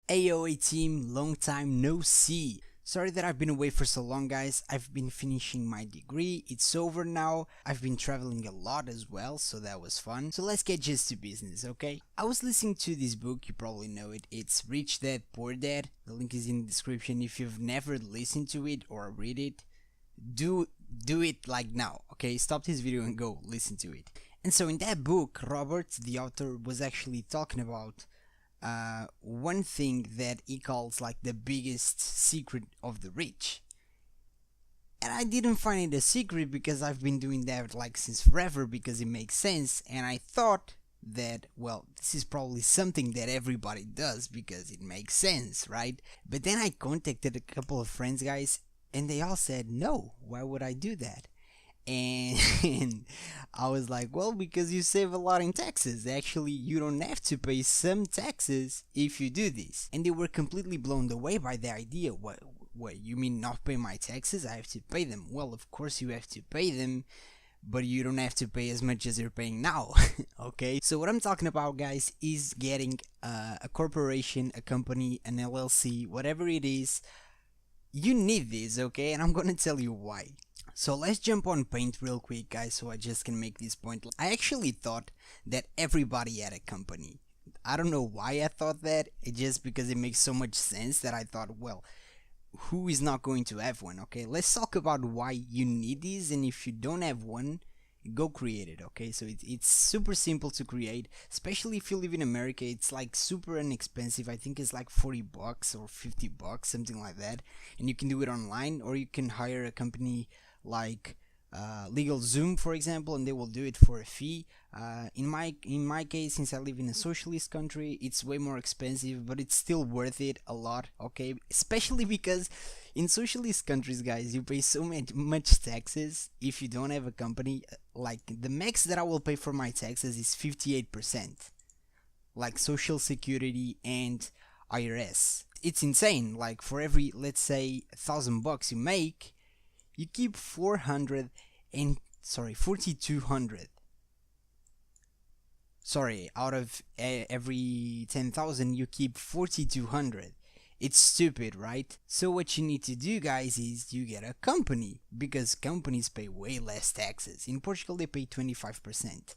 AOA team, long time no see. Sorry that I've been away for so long, guys. I've been finishing my degree, it's over now. I've been traveling a lot as well, so that was fun. So let's get just to business, okay? I was listening to this book, you probably know it. It's Rich Dad Poor Dad. The link is in the description. If you've never listened to it or read it, do it like now, okay? Stop this video and go listen to it. And so in that book, Robert, the author, was actually talking about one thing that he calls like the biggest secret of the rich. And I didn't find it a secret because I've been doing that like since forever because it makes sense, and I thought that, well, this is probably something that everybody does because it makes sense, right? But then I contacted a couple of friends, guys, and they all said, no, why would I do that? And I was like, well, because you save a lot in taxes. Actually, you don't have to pay some taxes if you do this. And they were completely blown away by the idea. What you mean not pay my taxes? I have to pay them. Well, of course you have to pay them, but you don't have to pay as much as you're paying now. Okay, so what I'm talking about, guys, is getting a corporation, a company, an LLC, whatever it is. You need this, okay? And I'm gonna tell you why. So let's jump on Paint real quick, guys, so I just can make this point. I actually thought that everybody had a company. I don't know why I thought that, it just because it makes so much sense that I thought, well, who is not going to have one, okay? Let's talk about why you need these, and if you don't have one, go create it, okay? So it's super simple to create, especially if you live in America. It's like super inexpensive. I think it's like 40 bucks or 50 bucks, something like that, and you can do it online, or you can hire a company like LegalZoom, for example, and they will do it for a fee. In my case, since I live in a socialist country, it's way more expensive, but it's still worth it a lot, okay? Especially because in socialist countries, guys, you pay so much taxes if you don't have a company. Like, the max that I will pay for my taxes is 58%, like social security and IRS. It's insane. Like, for every, let's say, 1,000 bucks you make, you keep 4,200. Sorry, out of every 10,000 you keep 4,200. It's stupid, right? So what you need to do, guys, is you get a company, because companies pay way less taxes. In Portugal they pay 25%.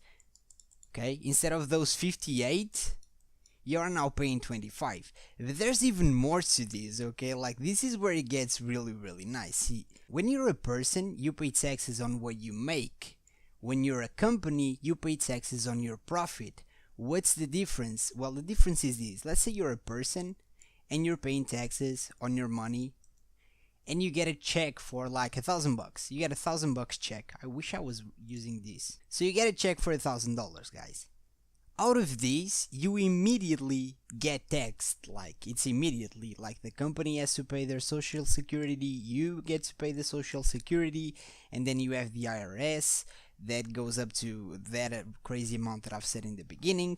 Okay, instead of those 58, you are now paying 25. But there's even more to this, okay? Like, this is where it gets really nice. See, when you're a person, you pay taxes on what you make. When you're a company, you pay taxes on your profit. What's the difference? Well, the difference is this. Let's say you're a person and you're paying taxes on your money, and you get a check for like 1,000 bucks. You get 1,000 bucks check. I wish I was using this. So you get a check for $1,000, guys. Out of these, you immediately get taxed. Like, it's immediately. Like, the company has to pay their social security, you get to pay the social security, and then you have the IRS that goes up to that crazy amount that I've said in the beginning.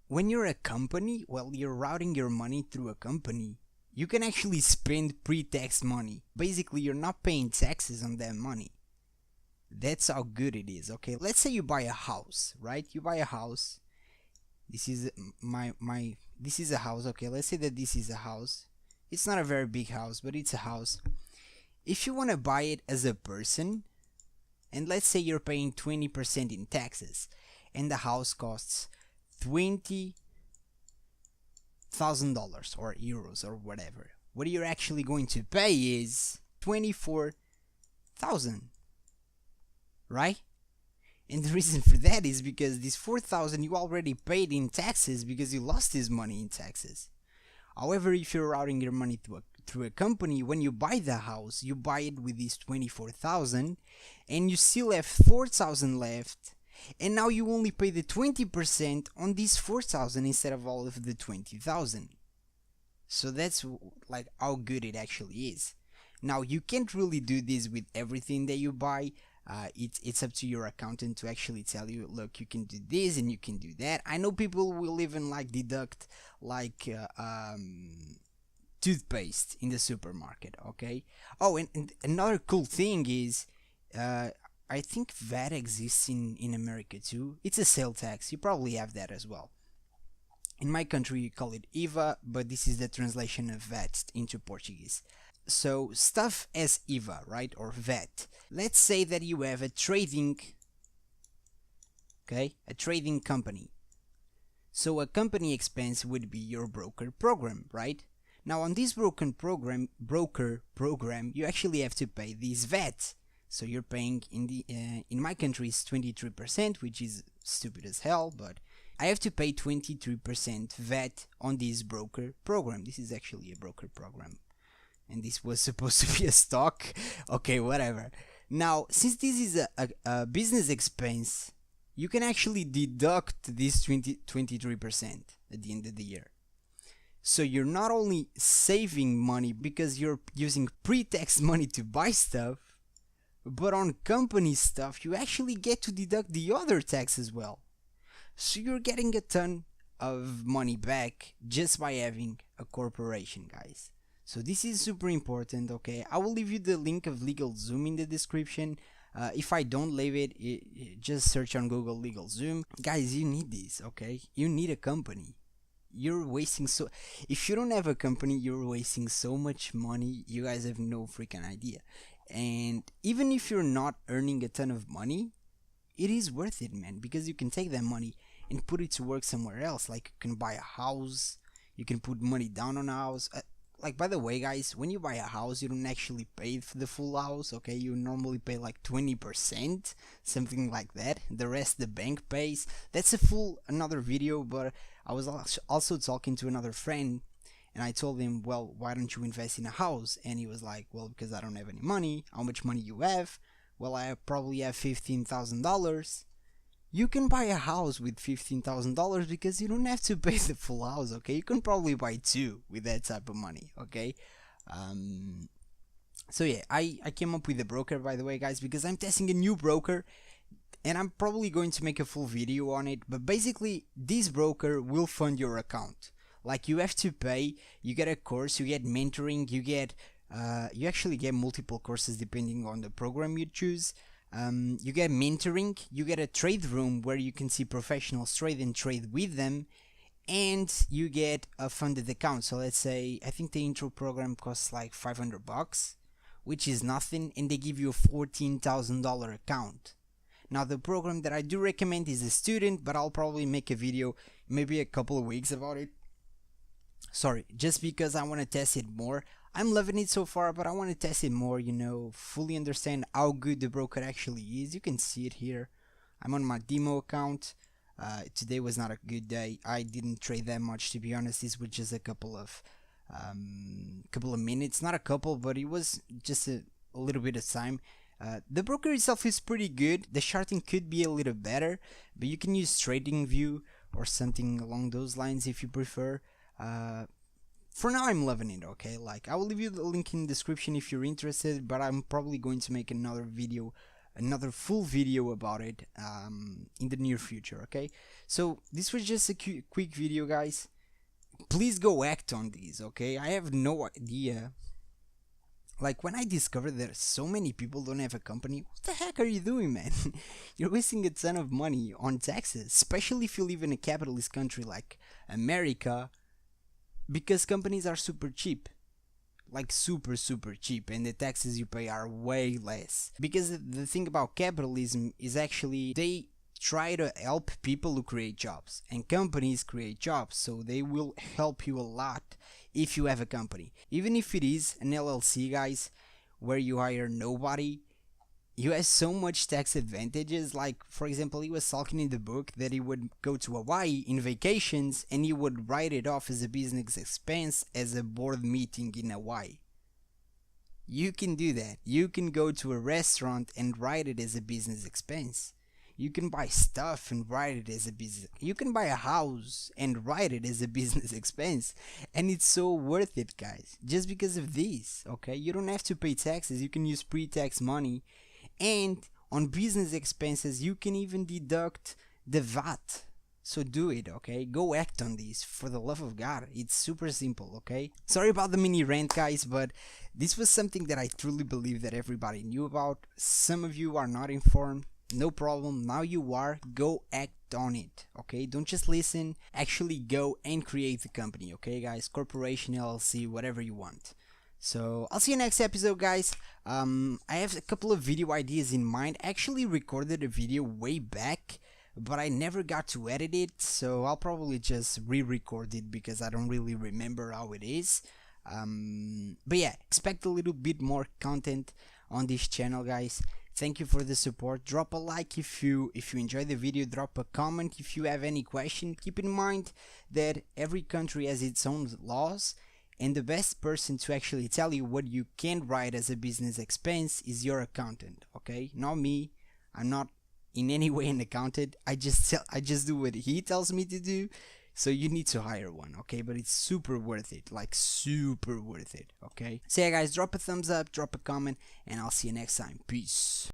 When you're a company, well, you're routing your money through a company. You can actually spend pre-tax money. Basically, you're not paying taxes on that money. That's how good it is, okay? Let's say you buy a house, right? You buy a house. This is this is a house, okay? Let's say that this is a house. It's not a very big house, but it's a house. If you want to buy it as a person, and let's say you're paying 20% in taxes, and the house costs $20,000 or euros or whatever, what you're actually going to pay is 24,000. Right? And the reason for that is because this 4,000 you already paid in taxes because you lost this money in taxes. However, if you're routing your money through a company, when you buy the house, you buy it with this 24,000 and you still have 4,000 left, and now you only pay the 20% on these 4,000 instead of all of the 20,000. So that's like how good it actually is. Now, you can't really do this with everything that you buy. It's up to your accountant to actually tell you, look, you can do this and you can do that. I know people will even like deduct like toothpaste in the supermarket, okay? Oh, and another cool thing is I think VAT exists in America too. It's a sale tax. You probably have that as well. In my country, you call it IVA, but this is the translation of VAT into Portuguese. So stuff as IVA, right, or VAT. Let's say that you have a trading, okay, a trading company. So a company expense would be your broker program, right? Now on this broker program, you actually have to pay this VAT. So you're paying in my country is 23%, which is stupid as hell, but I have to pay 23% VAT on this broker program. This is actually a broker program, and this was supposed to be a stock. Okay, whatever. Now, since this is a business expense, you can actually deduct this 23% at the end of the year. So you're not only saving money because you're using pre-tax money to buy stuff, but on company stuff, you actually get to deduct the other tax as well. So you're getting a ton of money back just by having a corporation, guys. So this is super important, okay? I will leave you the link of LegalZoom in the description. If I don't leave it, just search on Google LegalZoom. Guys, you need this, okay? You need a company. You're wasting if you don't have a company, you're wasting so much money. You guys have no freaking idea. And even if you're not earning a ton of money, it is worth it, man, because you can take that money and put it to work somewhere else. Like, you can buy a house, you can put money down on a house. Like, by the way, guys, when you buy a house, you don't actually pay for the full house, okay? You normally pay like 20%, something like that. The rest the bank pays. That's another video, but I was also talking to another friend, and I told him, well, why don't you invest in a house? And he was like, well, because I don't have any money. How much money you have? Well, I probably have $15,000. You can buy a house with $15,000 because you don't have to pay the full house, okay? You can probably buy two with that type of money, okay? So yeah, I came up with a broker, by the way, guys, because I'm testing a new broker, and I'm probably going to make a full video on it. But basically, this broker will fund your account. Like, you have to pay, you get a course, you get mentoring, you actually get multiple courses depending on the program you choose. You get mentoring, you get a trade room where you can see professionals trade and trade with them, and you get a funded account. So let's say, I think the intro program costs like $500, which is nothing, and they give you a $14,000 account. Now, the program that I do recommend is a student, but I'll probably make a video maybe a couple of weeks about it. Sorry, just because I want to test it more. I'm loving it so far, but I want to test it more, you know, fully understand how good the broker actually is. You can see it here. I'm on my demo account. Today was not a good day. I didn't trade that much, to be honest. This was just a couple of minutes, not a couple, but it was just a little bit of time. The broker itself is pretty good. The charting could be a little better, but you can use TradingView or something along those lines if you prefer. For now, I'm loving it, okay? Like, I will leave you the link in the description if you're interested, but I'm probably going to make another full video about it in the near future, okay? So this was just a quick video, guys. Please go act on these, okay? I have no idea. Like, when I discovered that so many people don't have a company, what the heck are you doing, man? You're wasting a ton of money on taxes, especially if you live in a capitalist country like America, because companies are super cheap. Like, super cheap, and the taxes you pay are way less. Because the thing about capitalism is actually they try to help people who create jobs, and companies create jobs, so they will help you a lot if you have a company. Even if it is an LLC, guys, where you hire nobody, you have so much tax advantages. Like, for example, he was talking in the book that he would go to Hawaii in vacations and he would write it off as a business expense as a board meeting in Hawaii. You can do that. You can go to a restaurant and write it as a business expense. You can buy stuff and write it as a business. You can buy a house and write it as a business expense. And it's so worth it, guys. Just because of this, okay? You don't have to pay taxes. You can use pre-tax money. And on business expenses, you can even deduct the VAT. So do it, okay? Go act on this, for the love of God. It's super simple, okay? Sorry about the mini rant, guys, but this was something that I truly believe that everybody knew about. Some of you are not informed. No problem. Now you are. Go act act on it, okay? Don't just listen, actually go and create the company, okay guys? Corporation, LLC, whatever you want. So I'll see you next episode, guys. I have a couple of video ideas in mind. I actually recorded a video way back, but I never got to edit it, so I'll probably just re-record it because I don't really remember how it is. But yeah, expect a little bit more content on this channel, guys. Thank you for the support. Drop a like if you enjoyed the video. Drop a comment if you have any question. Keep in mind that every country has its own laws, and the best person to actually tell you what you can write as a business expense is your accountant, okay? Not me. I'm not in any way an accountant. I just do what he tells me to do. So you need to hire one, okay? But it's super worth it, like super worth it, okay? So yeah guys, drop a thumbs up, drop a comment, and I'll see you next time. Peace.